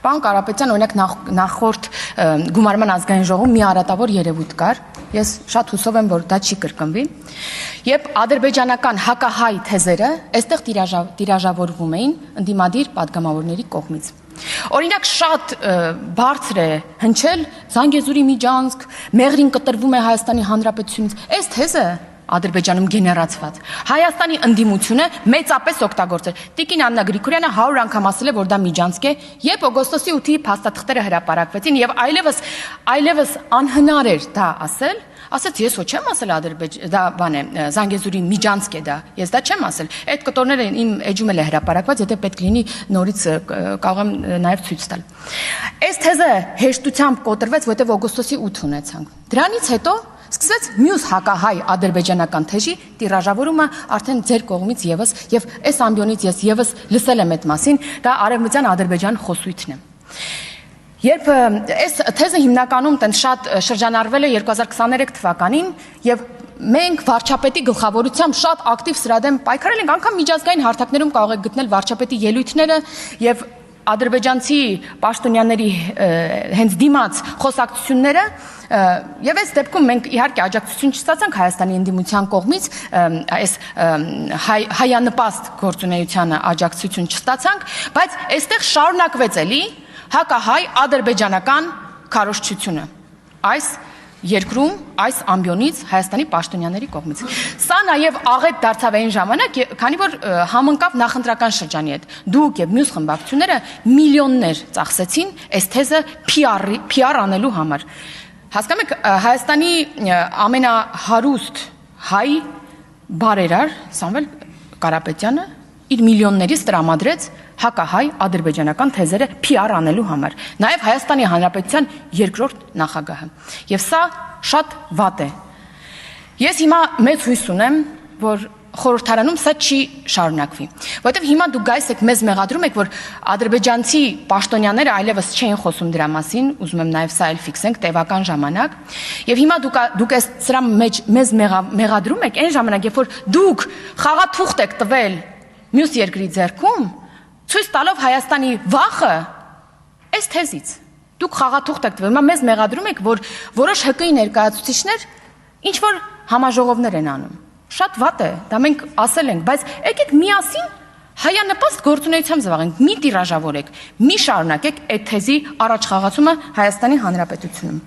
Պարոն Կարապետյան, օրինակ նախորդ գումարման ազգային ժողովում մի արատավոր երևույթ կար, ես շատ հուսով եմ, որ դա չի կրկնվի, երբ ադրբեջանական հակահայ թեզերը այստեղ տիրաժավորվում էին ընդդիմադիր պատգամավորների կողմից։ Օրինակ շատ բարձր է հնչել Զանգեզուրի միջանցք, Մեղրին կտրվում է Հայաստանի Հանրապետությունից, այս թեզը Ադրբեջանում գեներացված։ Հայաստանի ընդդիմությունը մեծապես օգտագործել։ Տիկին Աննա Գրիգորյանը 100 անգամ ասել է, որ դա միջանցք է, երբ օգոստոսի 8-ի փաստաթղթերը հրապարակվեցին եւ այլևս անհնար էր դա ասել, ասաց ես ոչ չեմ ասել դա բան է, Զանգեզուրի միջանցք է դա, ես դա չեմ ասել։ Այդ կտորները իմ էջում էլ է հրապարակված, եթե պետք լինի նորից կարող եմ նաեւ ցույց տալ։ Այս թեզը հեշտությամբ կոտրվեց, որտեղ օգոստոսի 8 ունեցանք։ Դրանից հետո սկսեց մյուս հակահայ ադրբեջանական թեժի տիրաժավորումը արդեն ձեր կողմից եւս եւ այս ամբիոնից ես եւս լսել եմ այդ մասին, դա արևմտյան Ադրբեջան խոսույթն է։ Երբ այս թեզը հիմնականում տենց շատ շրջանառվել է 2023 թվականին եւ մենք վարչապետի գլխավորությամբ շատ ակտիվ սրա դեմ պայքարել ենք, անգամ միջազգային հարթակներում կարող եք գտնել վարչապետի ելույթները եւ ադրբեջանցի պաշտոնյաների հենց դիմաց խոսակցությունները եւ այս դեպքում մենք իհարկե աջակցություն չստացանք Հայաստանի ընդդիմության կողմից, այս հայանպաստ գործունեությանը աջակցություն չստացանք, բայց այստեղ շարունակվեց էլի հակահայ ադրբեջանական քարոզչությունը այս երկրում, այս ամբիոնից Հայաստանի պաշտոնյաների կողմից։ Սա նաև աղետ դարձավ այն ժամանակ, քանի որ համընկավ նախընտրական շրջանի հետ։ Դուք եւ մյուս խմբակցությունները միլիոններ ծախսեցին այս թեզը PR անելու համար։ Հասկանում եք, Հայաստանի ամենահարուստ հայ բարերար Սամվել Կարապետյանը իր միլիոններից տրամադրեց հակահայ ադրբեջանական թեզերը PR անելու համար, նաև Հայաստանի Հանրապետության երկրորդ նախագահը։ Եվ սա շատ վատ է։ Ես հիմա մեծ հույս ունեմ, որ խորհրդարանում սա չի շարունակվի, որովհետև հիմա դուք գայս եք մեզ մեղադրում եք, որ ադրբեջանցի պաշտոնյաները այլևս չէին խոսում դրա մասին, ուզում եմ նաև սա էլ ֆիքսենք տևական ժամանակ, եւ հիմա դուք այս սրա մեջ մեզ մեղադրում եք այն ժամանակ, երբ որ դուք խաղաթուղթ եք տվել մյուս երկրի ձեռքում, ցույց տալով Հայաստանի վախը այս թեզից։ Դուք խաղաթուղթ եք տվել, մեզ մեղադրում եք, որ որոշ ՀԿ-ի ներկայացուցիչներ ինչ որ համաժողովներ են անում։ Շատ վատ է, դա մենք ասել ենք, բայց եկեք միասին հայանպաստ գործունեությամբ զբաղենք, մի տիրաժավորեք, մի շարունակեք այդ թեզի առաջխաղացումը Հայաստանի Հանրապետությունում։